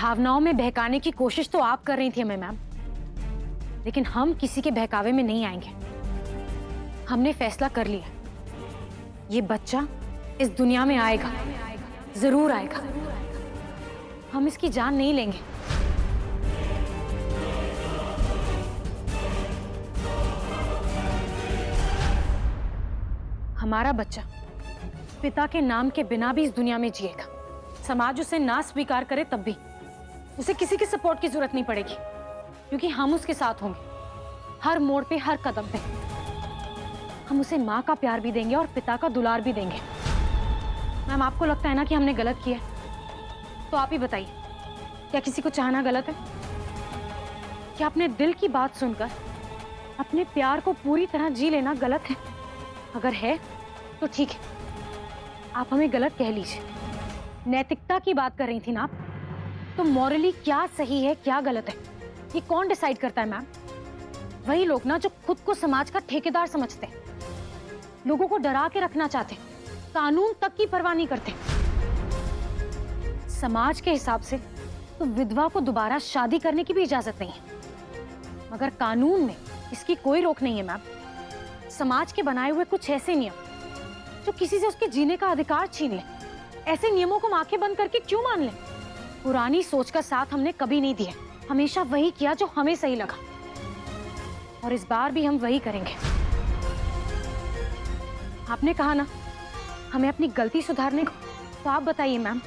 भावनाओं में बहकाने की कोशिश तो आप कर रही थी हमें मैम, लेकिन हम किसी के बहकावे में नहीं आएंगे। हमने फैसला कर लिया, ये बच्चा इस दुनिया में आएगा, जरूर आएगा। हम इसकी जान नहीं लेंगे। हमारा बच्चा पिता के नाम के बिना भी इस दुनिया में जिएगा। समाज उसे ना स्वीकार करे तब भी उसे किसी की सपोर्ट की जरूरत नहीं पड़ेगी, क्योंकि हम उसके साथ होंगे हर मोड़ पे, हर कदम पे। हम उसे माँ का प्यार भी देंगे और पिता का दुलार भी देंगे। मैम, आपको लगता है ना कि हमने गलत किया है? तो आप ही बताइए, क्या किसी को चाहना गलत है? क्या अपने दिल की बात सुनकर अपने प्यार को पूरी तरह जी लेना गलत है? अगर है तो ठीक है, आप हमें गलत कह लीजिए। नैतिकता की बात कर रही थी ना आप, तो मॉरली क्या सही है क्या गलत है ये कौन डिसाइड करता है मैम? वही लोग ना जो खुद को समाज का ठेकेदार समझते हैं, लोगों को डरा के रखना चाहते, कानून तक की परवाह नहीं करते। समाज के हिसाब से तो विधवा को दोबारा शादी करने की भी इजाजत नहीं है, मगर कानून में इसकी कोई रोक नहीं है मैम। समाज के बनाए हुए कुछ ऐसे नियम जो किसी से उसके जीने का अधिकार छीन ले, ऐसे नियमों को हम आंखें बंद करके क्यों मान लें? पुरानी सोच का साथ हमने कभी नहीं दिया, हमेशा वही किया जो हमें सही लगा, और इस बार भी हम वही करेंगे। आपने कहा ना हमें अपनी गलती सुधारने को, तो आप बताइए मैम,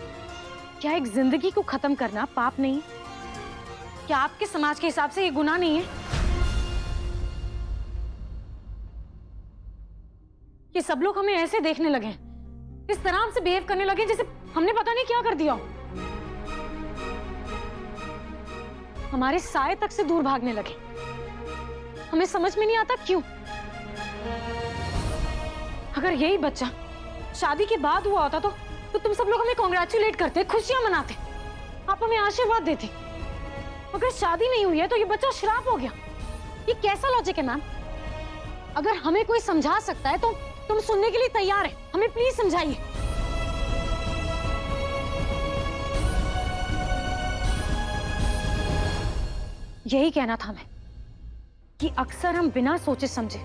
क्या एक जिंदगी को खत्म करना पाप नहीं है? क्या आपके समाज के हिसाब से ये गुनाह नहीं है कि सब लोग हमें ऐसे देखने लगे, इस तरह हमसे बिहेव करने लगे जैसे हमने पता नहीं क्या कर दिया हो? हमारे साए तक से दूर भागने लगे। हमें समझ में नहीं आता क्यों। अगर यही बच्चा शादी के बाद हुआ होता तो तुम सब लोग हमें कॉन्ग्रेचुलेट करते, खुशियां मनाते, आप हमें आशीर्वाद देते। अगर शादी नहीं हुई है तो ये बच्चा श्राप हो गया। ये कैसा लॉजिक है मैम? अगर हमें कोई समझा सकता है तो तुम सुनने के लिए तैयार है, हमें प्लीज समझाइए। यही कहना था मैं कि अक्सर हम बिना सोचे समझे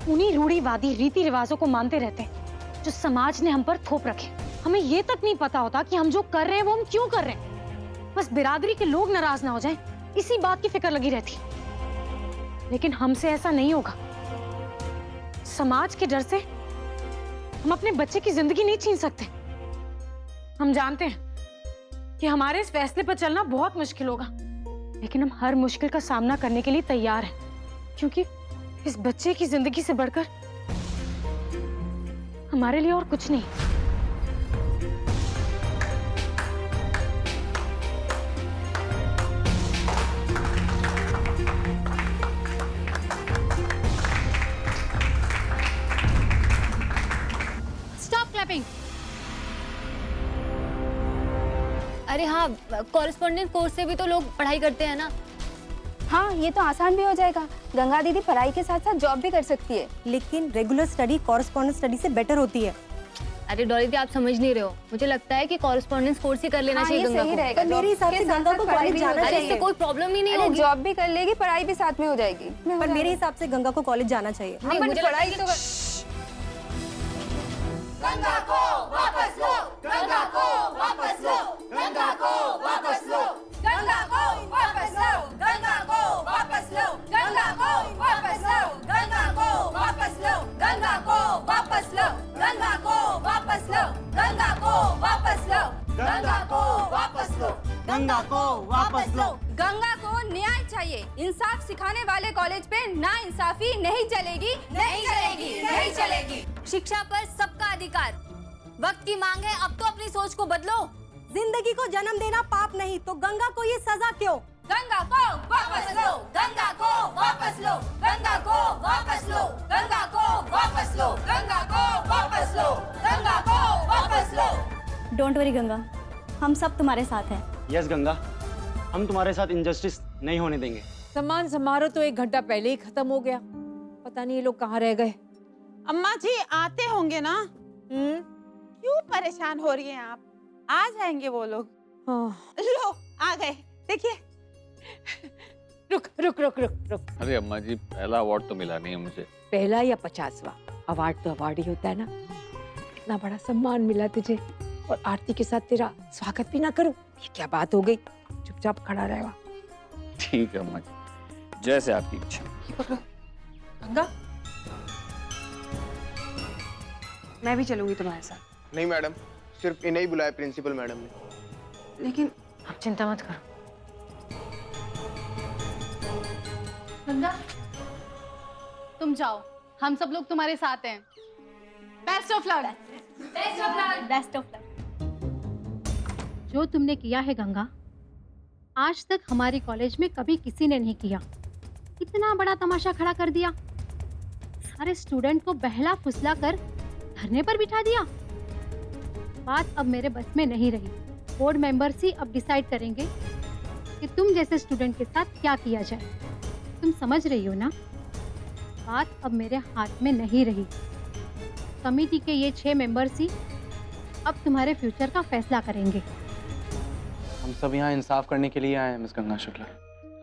उन्हीं रूढ़िवादी रीति रिवाजों को मानते रहते हैं जो समाज ने हम पर थोप रखे। हमें ये तक नहीं पता होता कि हम जो कर रहे हैं वो हम क्यों कर रहे हैं। बस बिरादरी के लोग नाराज ना हो जाएं, इसी बात की फिक्र लगी रहती। लेकिन हमसे ऐसा नहीं होगा। समाज के डर से हम अपने बच्चे की जिंदगी नहीं छीन सकते। हम जानते हैं कि हमारे इस फैसले पर चलना बहुत मुश्किल होगा, लेकिन हम हर मुश्किल का सामना करने के लिए तैयार हैं, क्योंकि इस बच्चे की जिंदगी से बढ़कर हमारे लिए और कुछ नहीं। Stop clapping. अरे हाँ, कॉरेस्पॉन्डेंस कोर्स से भी तो लोग पढ़ाई करते हैं ना। हाँ, ये तो आसान भी हो जाएगा। गंगा दीदी पढ़ाई के साथ साथ जॉब भी कर सकती है। लेकिन रेगुलर स्टडी कॉरेस्पॉन्डेंस स्टडी से बेटर होती है। अरे डॉली दी, आप समझ नहीं रहे हो। मुझे लगता है कि कॉरेस्पॉन्डेंस कोर्स ही कर लेना चाहिए गंगा को। रहेगा। मेरे हिसाब से गंगा को कॉलेज जाना अरे चाहिए। इससे कोई प्रॉब्लम ही नहीं होगी। जॉब भी कर लेगी, पढ़ाई भी साथ में हो जाएगी। पर मेरे हिसाब से गंगा को कॉलेज जाना चाहिए। नहीं, मुझे पढ़ाई तो गंगा को वापस लो, गंगा को वापस लो, गंगा को वापस लो, गंगा को वापस लो, गंगा को वापस लो, गंगा को वापस लो, गंगा को वापस लो, गंगा को वापस लो, गंगा को वापस लो, गंगा को वापस लो, गंगा को वापस लो, गंगा को वापस लो। गंगा को न्याय चाहिए। इंसाफ सिखाने वाले कॉलेज पे ना इंसाफी नहीं चलेगी, नहीं चलेगी, नहीं चलेगी। शिक्षा पर सबका अधिकार। वक्त की मांग है, अब तो अपनी सोच को बदलो। जिंदगी को जन्म देना पाप नहीं, तो गंगा को ये सजा क्यों? गंगा को वापस लो, गंगा को वापस लो, गंगा को वापस लो, गंगा को वापस लो, गंगा को वापस लो, गंगा को वापस लो। डोंट वरी गंगा, हम सब तुम्हारे साथ हैं। यस गंगा, हम तुम्हारे साथ इंजस्टिस नहीं होने देंगे। सम्मान समारोह तो 1 घंटा पहले ही खत्म हो गया। पता नहीं ये लोग कहाँ रह गए। अम्मा जी आते होंगे ना? क्यों परेशान हो रही हैं आप? आ जाएंगे वो लोग। हाँ। लो आ गए। देखिए, रुक रुक रुक रुक रुक। अरे अम्मा जी, पहला अवार्ड तो मिला नहीं है मुझे। पहला या 50वां अवार्ड तो अवार्ड ही होता है ना। इतना बड़ा सम्मान मिला तुझे और आरती के साथ तेरा स्वागत भी ना करूं, ये क्या बात हो गई? चुपचाप खड़ा रहेगा। ठीक है अम्मा जी, जैसे आपकी इच्छा। ये पकड़ो गंगा। मैं भी चलूंगी तुम्हारे साथ। नहीं मैडम, सिर्फ इन्हें ही बुलाया प्रिंसिपल मैडम ने। लेकिन आप चिंता मत करो। गंगा, तुम जाओ, हम सब लोग तुम्हारे साथ हैं। Best of luck. Best of luck. Best of luck. जो तुमने किया है गंगा, आज तक हमारे कॉलेज में कभी किसी ने नहीं किया। इतना बड़ा तमाशा खड़ा कर दिया, सारे स्टूडेंट को बहला फुसला कर धरने पर बिठा दिया। बात अब मेरे बस में नहीं रही। बोर्ड मेंबर्स ही अब डिसाइड करेंगे कि तुम जैसे स्टूडेंट के साथ क्या किया जाए। तुम समझ रही हो ना? बात अब मेरे हाथ में नहीं रही। कमेटी के ये 6 मेंबर्स ही अब तुम्हारे फ्यूचर का फैसला करेंगे। हम सब यहाँ इंसाफ करने के लिए आए हैं मिस गंगा शुक्ला।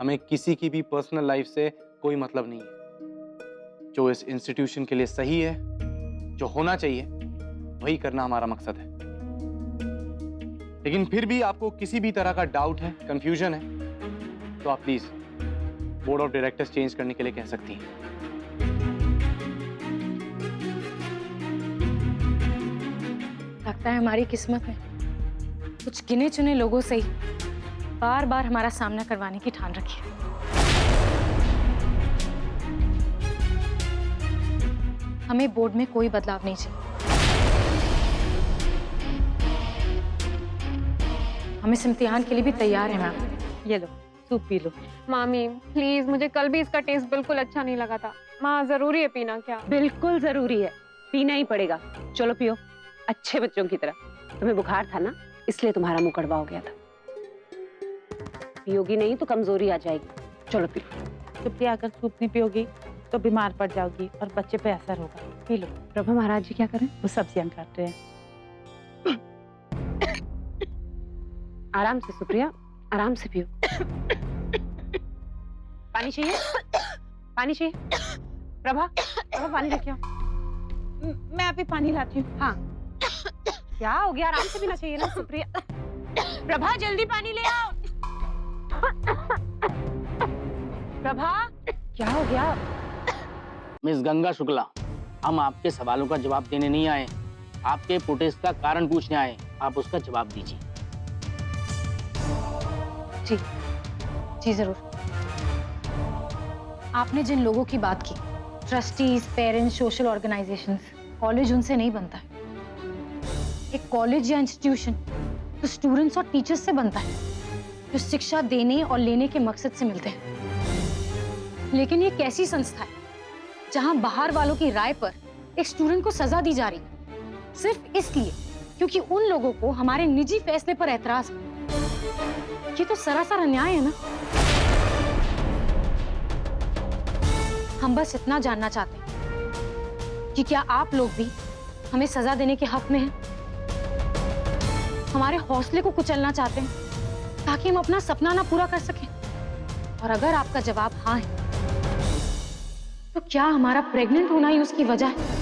हमें किसी की भी पर्सनल लाइफ से कोई मतलब नहीं है। जो इस इंस्टीट्यूशन के लिए सही है, जो होना चाहिए, वही करना हमारा मकसद है। लेकिन फिर भी आपको किसी भी तरह का डाउट है, कंफ्यूजन है, तो आप please board of directors change करने के लिए कह सकती हैं। लगता है हमारी किस्मत में कुछ गिने चुने लोगों से ही बार बार हमारा सामना करवाने की ठान रखी है। हमें बोर्ड में कोई बदलाव नहीं चाहिए। हम इस इम्तिहान के लिए भी तैयार हैं मैम। ये लो, सूप पी लो। मामी प्लीज, मुझे कल भी इसका टेस्ट बिल्कुल अच्छा नहीं लगा था। माँ, जरूरी है पीना क्या? बिल्कुल जरूरी है, पीना ही पड़ेगा। चलो पियो, अच्छे बच्चों की तरह। तुम्हें बुखार था ना, इसलिए तुम्हारा मुंह कड़वा हो गया था। पियोगी नहीं तो कमजोरी आ जाएगी। चलो पियो। सुप्रिया, अगर सूप नहीं पियोगी तो बीमार पड़ जाओगी और बच्चे पे असर होगा। P low. प्रभा महाराज जी क्या करें? वो सब्जियां काट रहे हैं। आराम से सुप्रिया, आराम से पियो। पानी चाहिए? पानी चाहिए? प्रभा, प्रभा पानी लेके आओ। मैं अभी पानी लाती हूँ। हाँ, क्या हो गया? आराम से पीना चाहिए ना सुप्रिया। प्रभा जल्दी पानी ले आओ। प्रभा, क्या हो गया? मिस गंगा शुक्ला, हम आपके सवालों का जवाब देने नहीं आए, आपके प्रोटेस्ट का कारण पूछने आए। आप उसका जवाब दीजिए। जी जी जरूर। आपने जिन लोगों की बात की, trustees, parents, social organisations, college उनसे नहीं बनता है। एक कॉलेज या इंस्टीट्यूशन तो स्टूडेंट्स और टीचर्स से बनता है, जो शिक्षा देने और लेने के मकसद से मिलते हैं। लेकिन ये कैसी संस्था है जहां बाहर वालों की राय पर एक स्टूडेंट को सजा दी जा रही है, सिर्फ इसलिए क्योंकि उन लोगों को हमारे निजी फैसले पर एतराज है। ये तो सरासर अन्याय है ना। हम बस इतना जानना चाहते हैं कि क्या आप लोग भी हमें सजा देने के हक में हैं? हमारे हौसले को कुचलना चाहते हैं ताकि हम अपना सपना ना पूरा कर सकें? और अगर आपका जवाब हाँ है, तो क्या हमारा प्रेग्नेंट होना ही उसकी वजह है?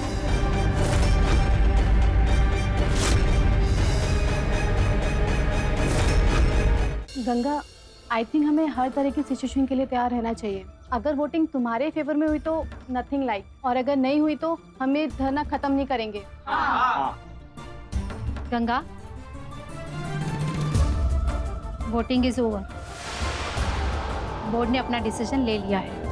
गंगा, आई थिंक हमें हर तरह की सिचुएशन के लिए तैयार रहना चाहिए। अगर वोटिंग तुम्हारे फेवर में हुई तो नथिंग लाइक, और अगर नहीं हुई तो हमें धरना खत्म नहीं करेंगे। Ganga, voting is over. Board ने अपना डिसीजन ले लिया है।